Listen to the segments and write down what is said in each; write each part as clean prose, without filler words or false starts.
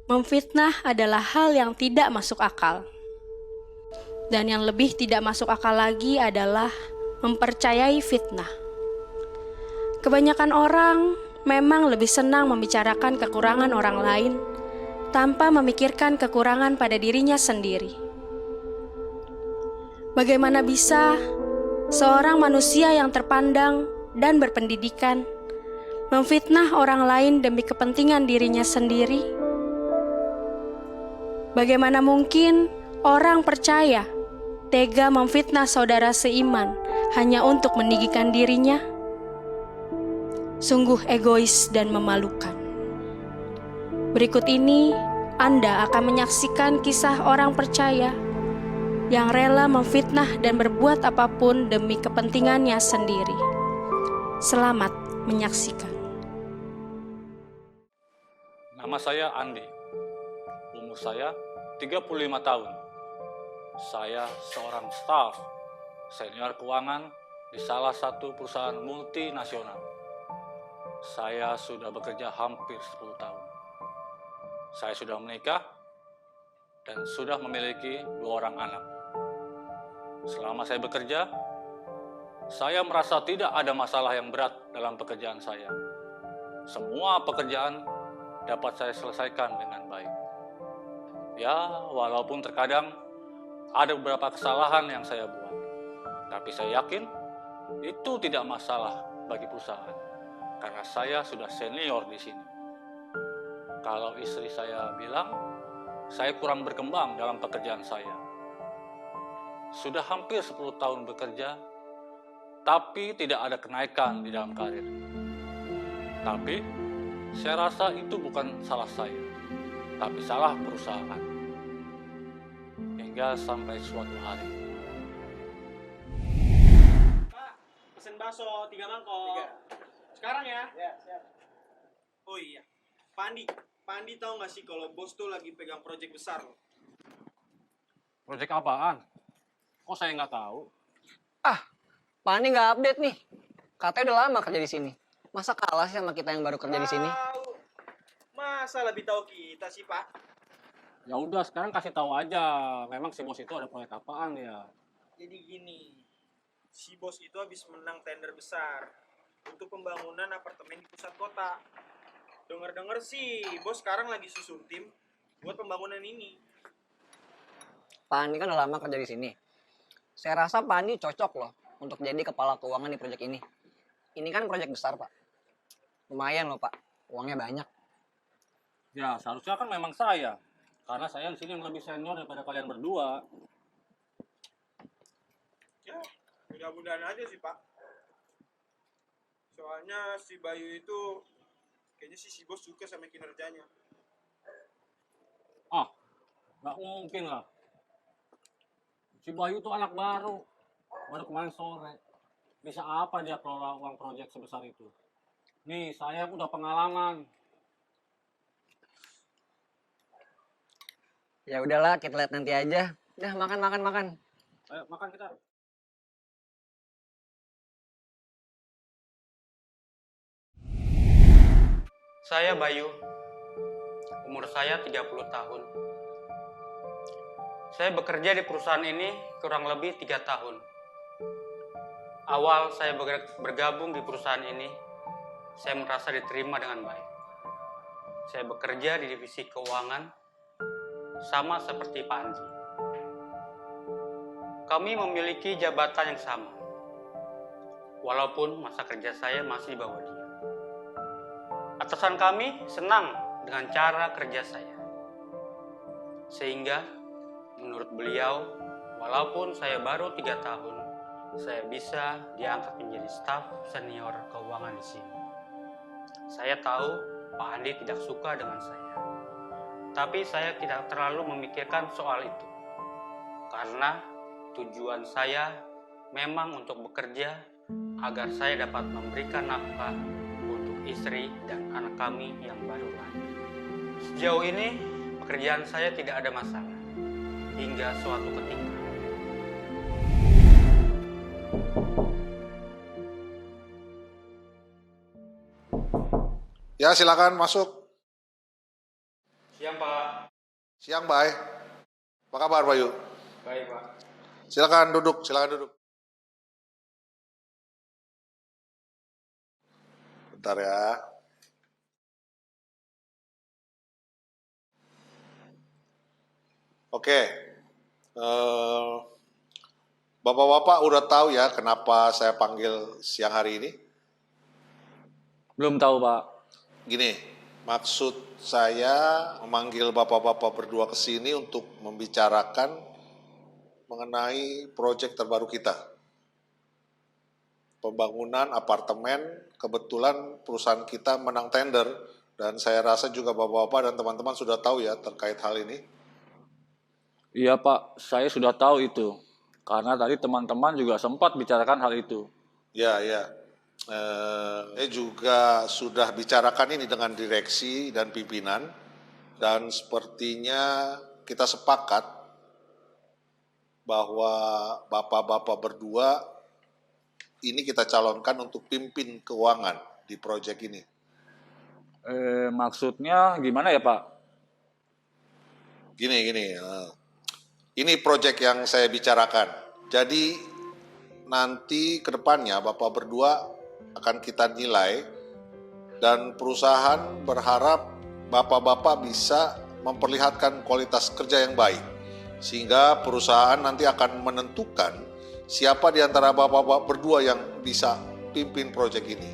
Memfitnah adalah hal yang tidak masuk akal. Dan yang lebih tidak masuk akal lagi adalah mempercayai fitnah. Kebanyakan orang memang lebih senang membicarakan kekurangan orang lain tanpa memikirkan kekurangan pada dirinya sendiri. Bagaimana bisa seorang manusia yang terpandang dan berpendidikan memfitnah orang lain demi kepentingan dirinya sendiri? Bagaimana mungkin orang percaya tega memfitnah saudara seiman hanya untuk meninggikan dirinya? Sungguh egois dan memalukan. Berikut ini Anda akan menyaksikan kisah orang percaya yang rela memfitnah dan berbuat apapun demi kepentingannya sendiri. Selamat menyaksikan. Nama saya Andi. Umur saya 35 tahun. Saya seorang staf senior keuangan di salah satu perusahaan multinasional. Saya sudah bekerja hampir 10 tahun. Saya sudah menikah dan sudah memiliki 2 orang anak. Selama saya bekerja, saya merasa tidak ada masalah yang berat dalam pekerjaan saya. Semua pekerjaan dapat saya selesaikan dengan baik. Ya, walaupun terkadang ada beberapa kesalahan yang saya buat. Tapi saya yakin itu tidak masalah bagi perusahaan. Karena saya sudah senior di sini. Kalau istri saya bilang, saya kurang berkembang dalam pekerjaan saya. Sudah hampir 10 tahun bekerja, tapi tidak ada kenaikan di dalam karir. Tapi, saya rasa itu bukan salah saya, tapi salah perusahaan. Hingga sampai suatu hari. Pak, pesen bakso 3 mangkok. 3. Sekarang ya? Ya, siap. Oh iya, Pak Andi tahu nggak sih kalau bos tuh lagi pegang proyek besar loh. Proyek apaan? Kok saya nggak tahu? Pak Andi nggak update nih. Katanya udah lama kerja di sini. Masa kalah sih sama kita yang baru kerja di sini? Tahu. Masa lebih tahu kita sih, Pak? Ya udah, sekarang kasih tahu aja. Memang si bos itu ada proyek apaan ya? Jadi gini, si bos itu habis menang tender besar untuk pembangunan apartemen di pusat kota. Dengar-dengar sih, bos sekarang lagi susun tim buat pembangunan ini. Pak Andi kan udah lama kerja di sini. Saya rasa Pak Andi cocok loh untuk jadi kepala keuangan di proyek ini. Ini kan proyek besar, Pak. Lumayan loh, Pak. Uangnya banyak. Ya, seharusnya kan memang saya. Karena saya di sini yang lebih senior daripada kalian berdua. Ya, mudah-mudahan aja sih, Pak. Soalnya si Bayu itu kayaknya si bos suka sama kinerjanya. Nggak mungkin lah. Si Bayu tuh anak baru kemarin sore. Bisa apa dia kelola uang proyek sebesar itu? Nih, saya udah pengalaman. Ya udahlah, kita lihat nanti aja. Udah, makan. Ayo, makan kita. Saya Bayu, umur saya 30 tahun. Saya bekerja di perusahaan ini kurang lebih 3 tahun. Awal saya bergabung di perusahaan ini, saya merasa diterima dengan baik. Saya bekerja di divisi keuangan, sama seperti Pak Andi. Kami memiliki jabatan yang sama, walaupun masa kerja saya masih di bawah dia. Atasan kami senang dengan cara kerja saya. Sehingga menurut beliau, walaupun saya baru 3 tahun, saya bisa diangkat menjadi staf senior keuangan di sini. Saya tahu Pak Andi tidak suka dengan saya. Tapi saya tidak terlalu memikirkan soal itu. Karena tujuan saya memang untuk bekerja agar saya dapat memberikan nafkah untuk istri dan anak kami yang baru lahir. Sejauh ini pekerjaan saya tidak ada masalah hingga suatu ketika. Ya, silakan masuk. Siang, Pak. Siang, Bay. Apa kabar, Bayu? Baik, Pak. Silakan duduk, silakan duduk. Bentar ya. Oke. Bapak-bapak udah tahu ya kenapa saya panggil siang hari ini? Belum tahu, Pak. Gini, maksud saya memanggil bapak-bapak berdua ke sini untuk membicarakan mengenai proyek terbaru kita. Pembangunan apartemen, kebetulan perusahaan kita menang tender, dan saya rasa juga bapak-bapak dan teman-teman sudah tahu ya terkait hal ini. Iya, Pak. Saya sudah tahu itu. Karena tadi teman-teman juga sempat bicarakan hal itu. Ya, ya. Saya juga sudah bicarakan ini dengan direksi dan pimpinan, dan sepertinya kita sepakat bahwa bapak-bapak berdua ini kita calonkan untuk pimpin keuangan di proyek ini. Maksudnya gimana ya, Pak? Gini. Ini proyek yang saya bicarakan. Jadi nanti ke depannya bapak berdua akan kita nilai, dan perusahaan berharap bapak-bapak bisa memperlihatkan kualitas kerja yang baik, sehingga perusahaan nanti akan menentukan siapa di antara bapak-bapak berdua yang bisa pimpin proyek ini.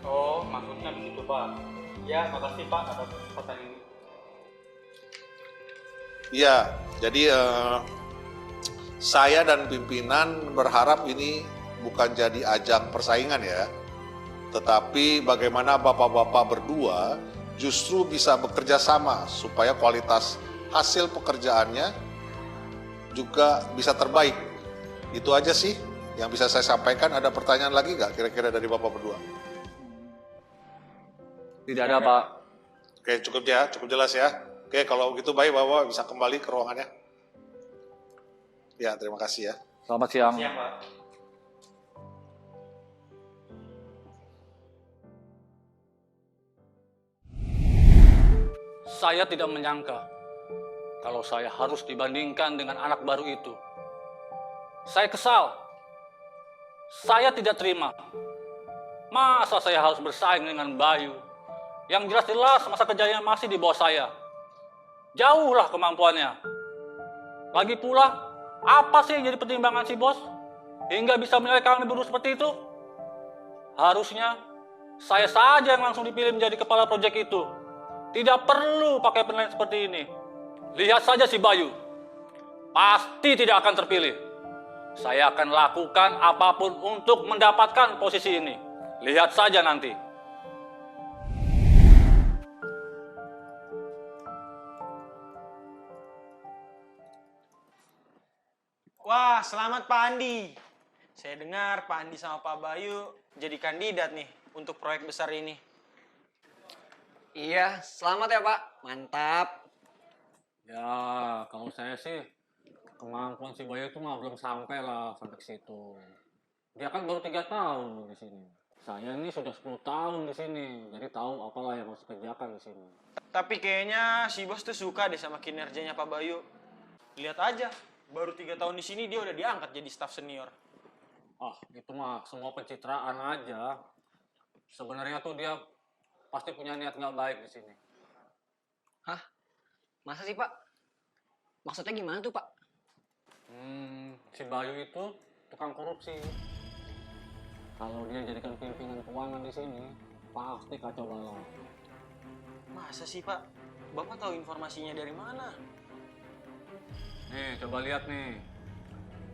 Oh, maksudnya begitu, Pak. Ya, makasih, Pak, atas kesempatan ini. Iya, jadi saya dan pimpinan berharap ini bukan jadi ajang persaingan ya, tetapi bagaimana bapak-bapak berdua justru bisa bekerja sama supaya kualitas hasil pekerjaannya juga bisa terbaik. Itu aja sih yang bisa saya sampaikan. Ada pertanyaan lagi nggak kira-kira dari bapak berdua? Tidak ada, Pak. Oke, cukup ya, cukup jelas ya. Oke, kalau begitu baik bapak bisa kembali ke ruangannya. Ya, terima kasih ya. Selamat siang. Siang, Pak. Saya tidak menyangka kalau saya harus dibandingkan dengan anak baru itu. Saya kesal. Saya tidak terima. Masa saya harus bersaing dengan Bayu yang jelas-jelas masa kerjanya masih di bawah saya. Jauhlah kemampuannya. Lagi pula, apa sih yang jadi pertimbangan si bos hingga bisa menilai kami berdua seperti itu? Harusnya saya saja yang langsung dipilih menjadi kepala proyek itu. Tidak perlu pakai penilaian seperti ini. Lihat saja si Bayu. Pasti tidak akan terpilih. Saya akan lakukan apapun untuk mendapatkan posisi ini. Lihat saja nanti. Wah, selamat Pak Andi. Saya dengar Pak Andi sama Pak Bayu jadi kandidat nih untuk proyek besar ini. Iya, selamat ya Pak. Mantap. Ya, kalau saya sih kemampuan si Bayu itu mah belum sampai lah sampai ke situ. Dia kan baru 3 tahun di sini. Saya ini sudah 10 tahun di sini, jadi tahu apalah yang harus dikerjakan di sini. Tapi kayaknya si bos tuh suka deh sama kinerjanya Pak Bayu. Lihat aja, baru 3 tahun di sini dia udah diangkat jadi staf senior. Ah, itu mah semua pencitraan aja. Sebenarnya tuh dia pasti punya niat nggak baik di sini. Hah? Masa sih Pak? Maksudnya gimana tuh Pak? Si Bayu itu tukang korupsi. Kalau dia jadikan pimpinan keuangan di sini, pasti kacau balau. Masa sih Pak? Bapak tahu informasinya dari mana? Nih, coba lihat nih.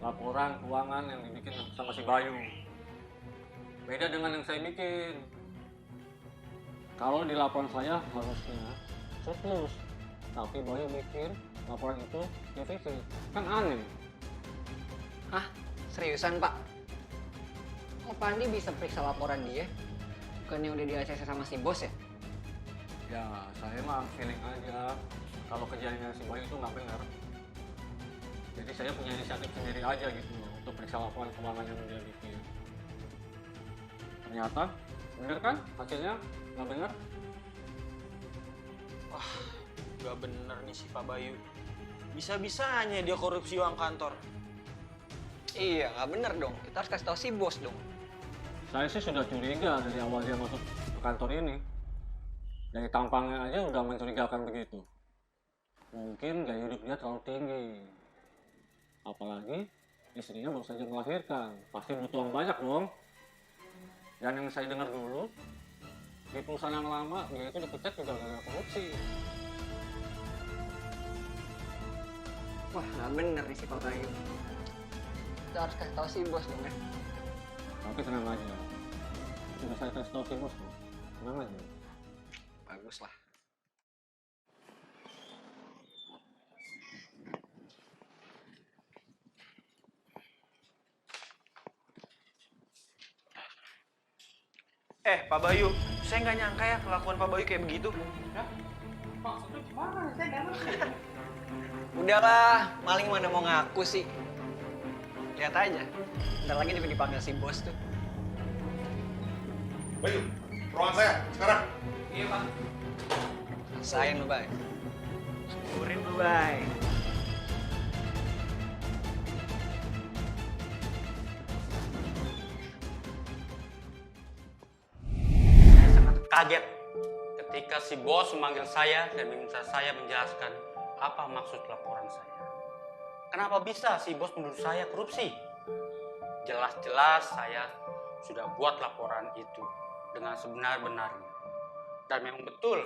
Laporan keuangan yang dibikin sama si Bayu. Beda dengan yang saya bikin. Kalau di laporan saya harusnya surplus. Tapi Bayu bikin laporan itu defisit. Kan aneh. Hah? Seriusan Pak? Kok Pak Andi bisa periksa laporan dia? Bukannya udah di-ACC sama si bos ya? Ya, saya mah feeling aja. Kalau kerjanya si Bayu itu nggak benar. Jadi saya punya inisiatif sendiri aja gitu untuk periksa laporan keuangan yang dia bikin. Ternyata bener kan hasilnya nggak benar? Wah, gak bener nih si Pak Bayu. Bisa-bisanya dia korupsi uang kantor. Iya, nggak bener dong. Kita harus kasih tahu si bos dong. Saya sih sudah curiga dari awal dia masuk ke kantor ini. Dari tampangnya aja udah mencurigakan begitu. Mungkin gaya hidup dia terlalu tinggi. Apalagi istrinya baru saja melahirkan. Pasti butuh uang banyak dong. Dan yang saya dengar dulu, di perusahaan yang lama dia itu dipecat juga gara-gara korupsi. Wah, nggak bener nih si Pak Bayu. Kita harus kasih tahu si bos dong ya. Tapi tenang aja. Sudah saya kasih tahu si bos kok. Tenang aja. Bagus lah. Pak Bayu, saya nggak nyangka ya kelakuan Pak Bayu kayak begitu. Maksudnya gimana? Saya nggak ngerti. Udahlah, maling mana mau ngaku sih. Lihat aja. Bentar lagi juga dipanggil si bos tuh. Bayu, ruangan saya sekarang. Iya, Pak. Sayang lu, Bay. Syukurin lu, Bay. Saya sangat kaget ketika si bos memanggil saya dan meminta saya menjelaskan apa maksud laporan saya. Kenapa bisa si bos menuduh saya korupsi? Jelas-jelas saya sudah buat laporan itu dengan sebenar-benarnya. Dan memang betul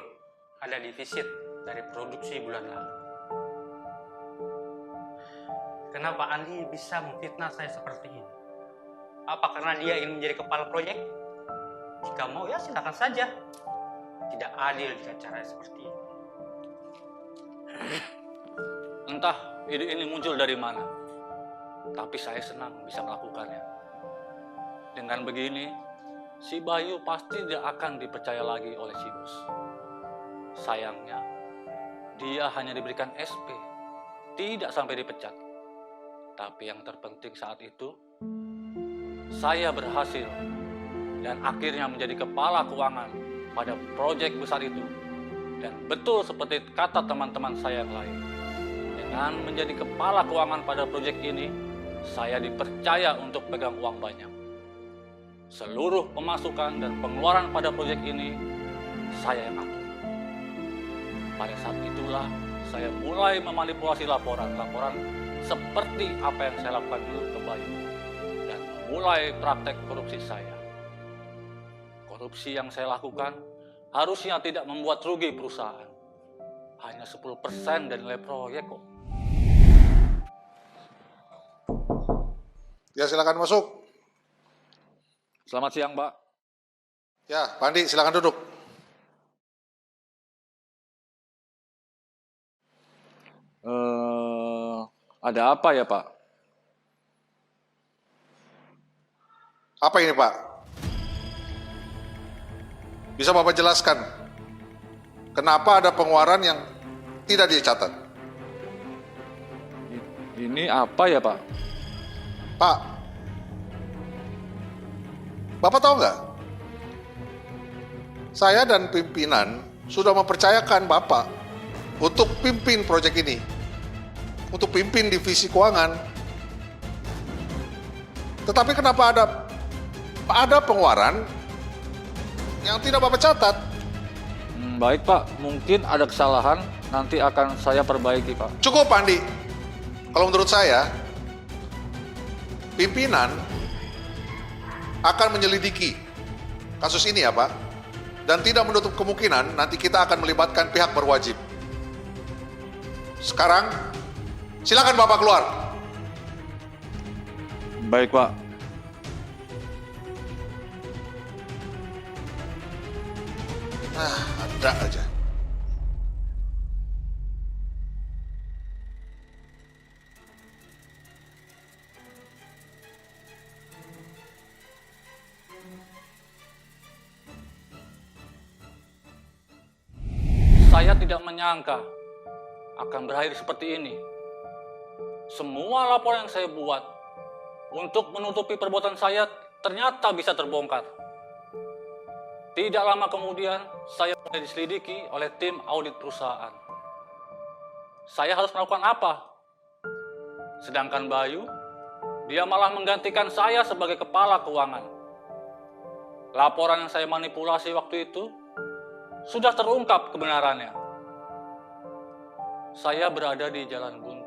ada defisit dari produksi bulan lalu. Kenapa Andi bisa memfitnah saya seperti ini? Apa karena dia ingin menjadi kepala proyek? Jika mau ya silakan saja. Tidak adil jika caranya seperti ini. Entah ide ini muncul dari mana, tapi saya senang bisa melakukannya. Dengan begini, si Bayu pasti tidak akan dipercaya lagi oleh si bos. Sayangnya, dia hanya diberikan SP, tidak sampai dipecat. Tapi yang terpenting saat itu, saya berhasil dan akhirnya menjadi kepala keuangan pada proyek besar itu. Dan betul seperti kata teman-teman saya yang lain, dengan menjadi kepala keuangan pada proyek ini, saya dipercaya untuk pegang uang banyak. Seluruh pemasukan dan pengeluaran pada proyek ini, saya yang atur. Pada saat itulah, saya mulai memanipulasi laporan-laporan seperti apa yang saya lakukan dulu ke Bayu. Dan mulai praktek korupsi saya. Korupsi yang saya lakukan harusnya tidak membuat rugi perusahaan. Hanya 10% dari nilai proyek kok. Ya, silakan masuk. Selamat siang, Pak. Ya, Pak Andi, silakan duduk. Ada apa ya, Pak? Apa ini, Pak? Bisa Bapak jelaskan? Kenapa ada pengeluaran yang tidak dicatat? Ini apa ya, Pak? Pak, Bapak tahu nggak? Saya dan pimpinan sudah mempercayakan Bapak untuk pimpin proyek ini, untuk pimpin divisi keuangan. Tetapi kenapa ada pengeluaran yang tidak Bapak catat? Baik, Pak. Mungkin ada kesalahan. Nanti akan saya perbaiki, Pak. Cukup, Pak Andi. Kalau menurut saya, pimpinan akan menyelidiki kasus ini ya, Pak. Dan tidak menutup kemungkinan nanti kita akan melibatkan pihak berwajib. Sekarang, silakan Bapak keluar. Baik, Pak. Ada aja. Saya tidak menyangka akan berakhir seperti ini. Semua laporan yang saya buat untuk menutupi perbuatan saya ternyata bisa terbongkar. Tidak lama kemudian, saya mulai diselidiki oleh tim audit perusahaan. Saya harus melakukan apa? Sedangkan Bayu, dia malah menggantikan saya sebagai kepala keuangan. Laporan yang saya manipulasi waktu itu sudah terungkap kebenarannya. Saya berada di jalan buntu.